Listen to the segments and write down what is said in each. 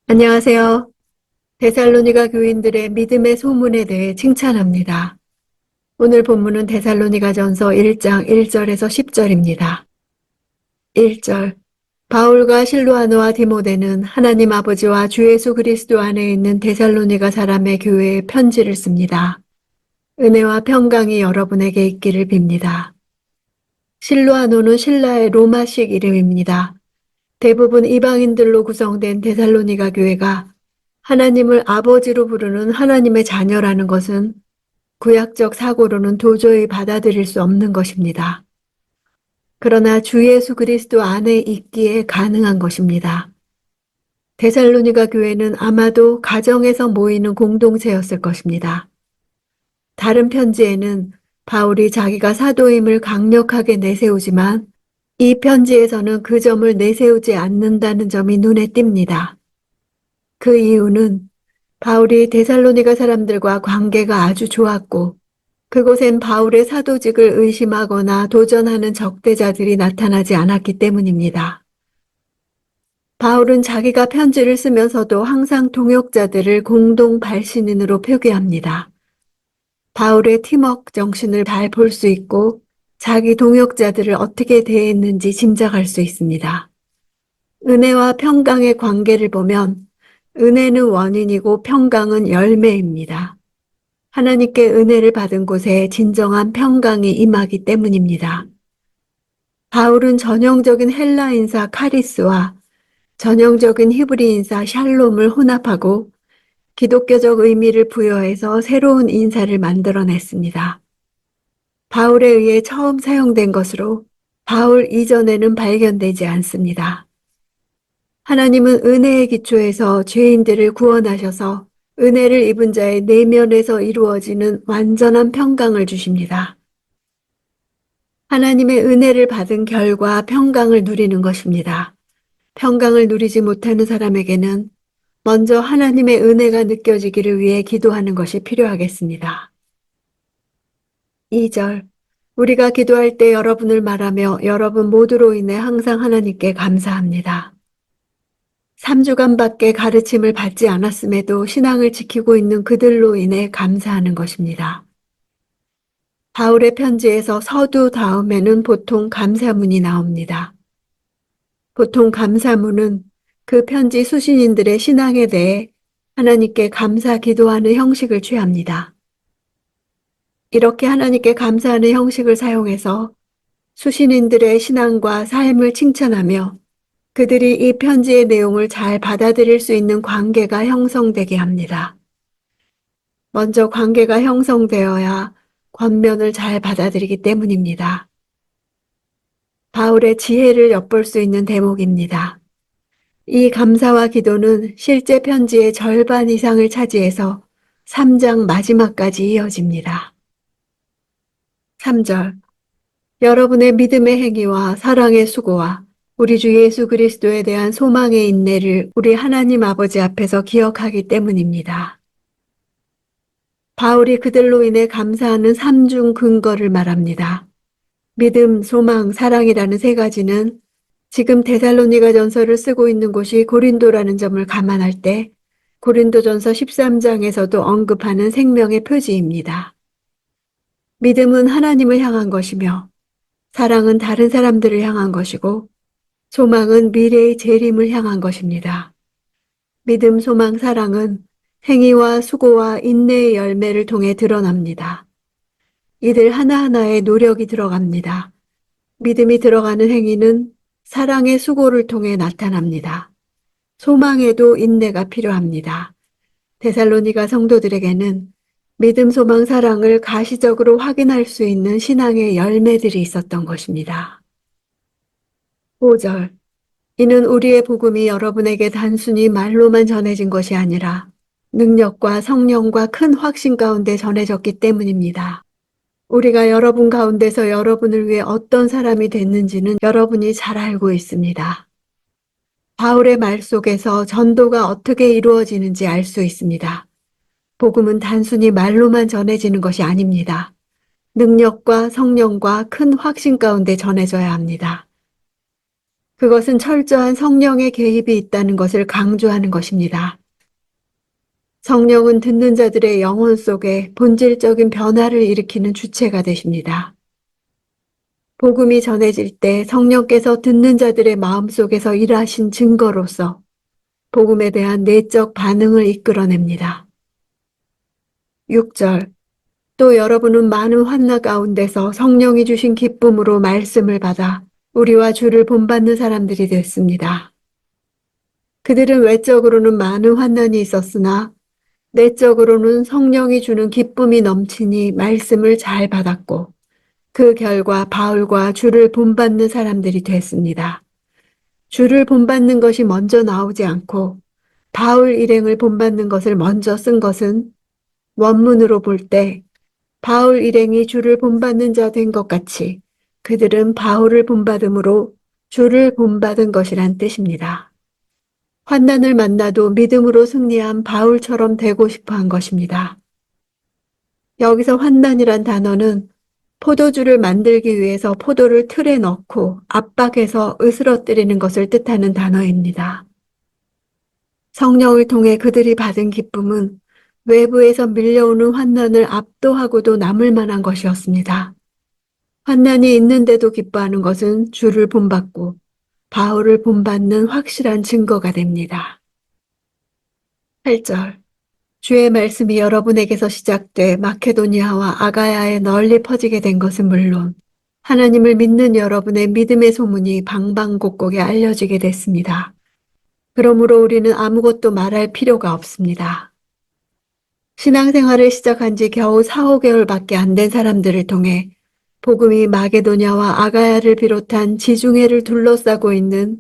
안녕하세요. 데살로니가 교인들의 믿음의 소문에 대해 칭찬합니다. 오늘 본문은 데살로니가전서 1장 1절에서 10절입니다. 1절. 바울과 실로아노와 디모데는 하나님 아버지와 주 예수 그리스도 안에 있는 데살로니가 사람의 교회에 편지를 씁니다. 은혜와 평강이 여러분에게 있기를 빕니다. 실로아노는 신라의 로마식 이름입니다. 대부분 이방인들로 구성된 데살로니가 교회가 하나님을 아버지로 부르는 하나님의 자녀라는 것은 구약적 사고로는 도저히 받아들일 수 없는 것입니다. 그러나 주 예수 그리스도 안에 있기에 가능한 것입니다. 데살로니가 교회는 아마도 가정에서 모이는 공동체였을 것입니다. 다른 편지에는 바울이 자기가 사도임을 강력하게 내세우지만 이 편지에서는 그 점을 내세우지 않는다는 점이 눈에 띕니다. 그 이유는 바울이 데살로니가 사람들과 관계가 아주 좋았고 그곳엔 바울의 사도직을 의심하거나 도전하는 적대자들이 나타나지 않았기 때문입니다. 바울은 자기가 편지를 쓰면서도 항상 동역자들을 공동 발신인으로 표기합니다. 바울의 팀워크 정신을 잘 볼 수 있고 자기 동역자들을 어떻게 대했는지 짐작할 수 있습니다. 은혜와 평강의 관계를 보면 은혜는 원인이고 평강은 열매입니다. 하나님께 은혜를 받은 곳에 진정한 평강이 임하기 때문입니다. 바울은 전형적인 헬라 인사 카리스와 전형적인 히브리 인사 샬롬을 혼합하고 기독교적 의미를 부여해서 새로운 인사를 만들어냈습니다. 바울에 의해 처음 사용된 것으로 바울 이전에는 발견되지 않습니다. 하나님은 은혜의 기초에서 죄인들을 구원하셔서 은혜를 입은 자의 내면에서 이루어지는 완전한 평강을 주십니다. 하나님의 은혜를 받은 결과 평강을 누리는 것입니다. 평강을 누리지 못하는 사람에게는 먼저 하나님의 은혜가 느껴지기를 위해 기도하는 것이 필요하겠습니다. 2절. 우리가 기도할 때 여러분을 말하며 여러분 모두로 인해 항상 하나님께 감사합니다. 3주간밖에 가르침을 받지 않았음에도 신앙을 지키고 있는 그들로 인해 감사하는 것입니다. 바울의 편지에서 서두 다음에는 보통 감사문이 나옵니다. 보통 감사문은 그 편지 수신인들의 신앙에 대해 하나님께 감사 기도하는 형식을 취합니다. 이렇게 하나님께 감사하는 형식을 사용해서 수신인들의 신앙과 삶을 칭찬하며 그들이 이 편지의 내용을 잘 받아들일 수 있는 관계가 형성되게 합니다. 먼저 관계가 형성되어야 권면을 잘 받아들이기 때문입니다. 바울의 지혜를 엿볼 수 있는 대목입니다. 이 감사와 기도는 실제 편지의 절반 이상을 차지해서 3장 마지막까지 이어집니다. 3절. 여러분의 믿음의 행위와 사랑의 수고와 우리 주 예수 그리스도에 대한 소망의 인내를 우리 하나님 아버지 앞에서 기억하기 때문입니다. 바울이 그들로 인해 감사하는 3중 근거를 말합니다. 믿음, 소망, 사랑이라는 세 가지는 지금 데살로니가 전서를 쓰고 있는 곳이 고린도라는 점을 감안할 때 고린도전서 13장에서도 언급하는 생명의 표지입니다. 믿음은 하나님을 향한 것이며 사랑은 다른 사람들을 향한 것이고 소망은 미래의 재림을 향한 것입니다. 믿음, 소망, 사랑은 행위와 수고와 인내의 열매를 통해 드러납니다. 이들 하나하나에 노력이 들어갑니다. 믿음이 들어가는 행위는 사랑의 수고를 통해 나타납니다. 소망에도 인내가 필요합니다. 데살로니가 성도들에게는 믿음, 소망, 사랑을 가시적으로 확인할 수 있는 신앙의 열매들이 있었던 것입니다. 5절. 이는 우리의 복음이 여러분에게 단순히 말로만 전해진 것이 아니라 능력과 성령과 큰 확신 가운데 전해졌기 때문입니다. 우리가 여러분 가운데서 여러분을 위해 어떤 사람이 됐는지는 여러분이 잘 알고 있습니다. 바울의 말 속에서 전도가 어떻게 이루어지는지 알 수 있습니다. 복음은 단순히 말로만 전해지는 것이 아닙니다. 능력과 성령과 큰 확신 가운데 전해져야 합니다. 그것은 철저한 성령의 개입이 있다는 것을 강조하는 것입니다. 성령은 듣는 자들의 영혼 속에 본질적인 변화를 일으키는 주체가 되십니다. 복음이 전해질 때 성령께서 듣는 자들의 마음속에서 일하신 증거로서 복음에 대한 내적 반응을 이끌어냅니다. 6절. 또 여러분은 많은 환난 가운데서 성령이 주신 기쁨으로 말씀을 받아 우리와 주를 본받는 사람들이 됐습니다. 그들은 외적으로는 많은 환난이 있었으나 내적으로는 성령이 주는 기쁨이 넘치니 말씀을 잘 받았고 그 결과 바울과 주를 본받는 사람들이 됐습니다. 주를 본받는 것이 먼저 나오지 않고 바울 일행을 본받는 것을 먼저 쓴 것은 원문으로 볼 때 바울 일행이 주를 본받는 자 된 것 같이 그들은 바울을 본받음으로 주를 본받은 것이란 뜻입니다. 환난을 만나도 믿음으로 승리한 바울처럼 되고 싶어 한 것입니다. 여기서 환난이란 단어는 포도주를 만들기 위해서 포도를 틀에 넣고 압박해서 으스러뜨리는 것을 뜻하는 단어입니다. 성령을 통해 그들이 받은 기쁨은 외부에서 밀려오는 환난을 압도하고도 남을 만한 것이었습니다. 환난이 있는데도 기뻐하는 것은 주를 본받고 바울을 본받는 확실한 증거가 됩니다. 8절. 주의 말씀이 여러분에게서 시작돼 마케도니아와 아가야에 널리 퍼지게 된 것은 물론 하나님을 믿는 여러분의 믿음의 소문이 방방곡곡에 알려지게 됐습니다. 그러므로 우리는 아무것도 말할 필요가 없습니다. 신앙생활을 시작한 지 겨우 4, 5개월밖에 안 된 사람들을 통해 복음이 마게도냐와 아가야를 비롯한 지중해를 둘러싸고 있는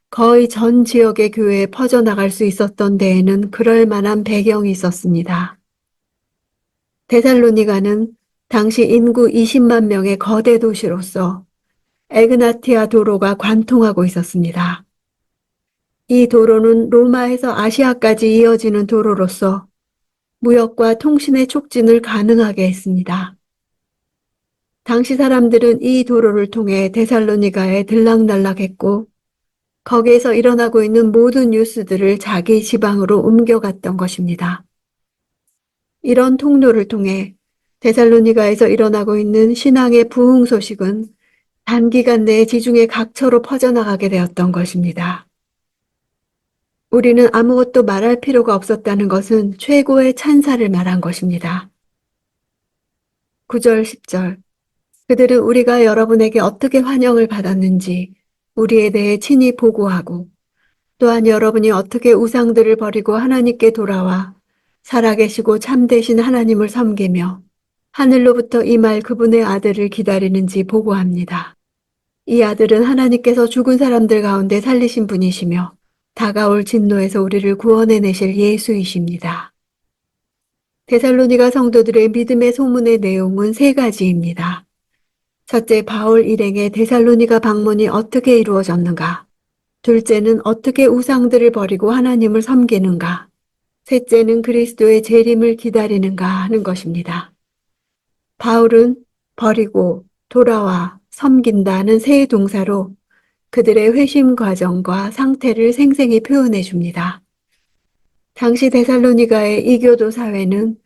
거의 전 지역의 교회에 퍼져나갈 수 있었던 데에는 그럴 만한 배경이 있었습니다. 데살로니가는 당시 인구 20만 명의 거대 도시로서 에그나티아 도로가 관통하고 있었습니다. 이 도로는 로마에서 아시아까지 이어지는 도로로서 무역과 통신의 촉진을 가능하게 했습니다. 당시 사람들은 이 도로를 통해 데살로니가에 들락날락했고 거기에서 일어나고 있는 모든 뉴스들을 자기 지방으로 옮겨갔던 것입니다. 이런 통로를 통해 데살로니가에서 일어나고 있는 신앙의 부흥 소식은 단기간 내에 지중해 각처로 퍼져나가게 되었던 것입니다. 우리는 아무것도 말할 필요가 없었다는 것은 최고의 찬사를 말한 것입니다. 9절, 10절. 그들은 우리가 여러분에게 어떻게 환영을 받았는지 우리에 대해 친히 보고하고 또한 여러분이 어떻게 우상들을 버리고 하나님께 돌아와 살아계시고 참되신 하나님을 섬기며 하늘로부터 임할 그분의 아들을 기다리는지 보고합니다. 이 아들은 하나님께서 죽은 사람들 가운데 살리신 분이시며 다가올 진노에서 우리를 구원해내실 예수이십니다. 데살로니가 성도들의 믿음의 소문의 내용은 세 가지입니다. 첫째, 바울 일행의 데살로니가 방문이 어떻게 이루어졌는가? 둘째는 어떻게 우상들을 버리고 하나님을 섬기는가? 셋째는 그리스도의 재림을 기다리는가 하는 것입니다. 바울은 버리고 돌아와 섬긴다는 세 동사로 그들의 회심 과정과 상태를 생생히 표현해 줍니다. 당시 데살로니가의 이교도 사회는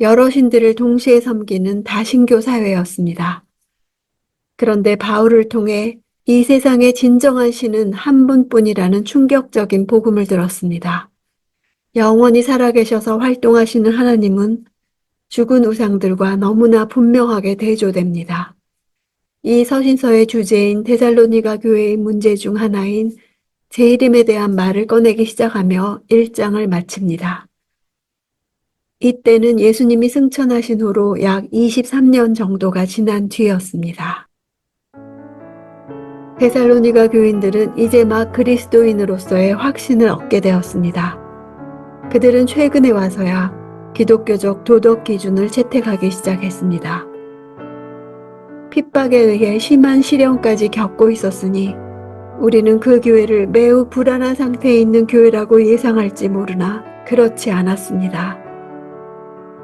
여러 신들을 동시에 섬기는 다신교 사회였습니다. 그런데 바울을 통해 이 세상의 진정한 신은 한 분뿐이라는 충격적인 복음을 들었습니다. 영원히 살아계셔서 활동하시는 하나님은 죽은 우상들과 너무나 분명하게 대조됩니다. 이 서신서의 주제인 데살로니가 교회의 문제 중 하나인 재림에 대한 말을 꺼내기 시작하며 1장을 마칩니다. 이때는 예수님이 승천하신 후로 약 23년 정도가 지난 뒤였습니다. 데살로니가 교인들은 이제 막 그리스도인으로서의 확신을 얻게 되었습니다. 그들은 최근에 와서야 기독교적 도덕 기준을 채택하기 시작했습니다. 핍박에 의해 심한 시련까지 겪고 있었으니 우리는 그 교회를 매우 불안한 상태에 있는 교회라고 예상할지 모르나 그렇지 않았습니다.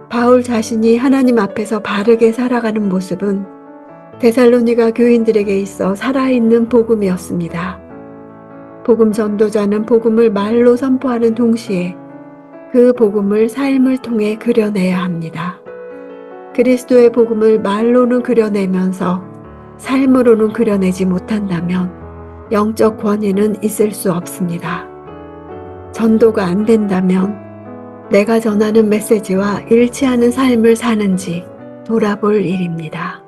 바울 자신이 하나님 앞에서 바르게 살아가는 모습은 데살로니가 교인들에게 있어 살아있는 복음이었습니다. 복음 전도자는 복음을 말로 선포하는 동시에 그 복음을 삶을 통해 그려내야 합니다. 그리스도의 복음을 말로는 그려내면서 삶으로는 그려내지 못한다면 영적 권위는 있을 수 없습니다. 전도가 안 된다면 내가 전하는 메시지와 일치하는 삶을 사는지 돌아볼 일입니다.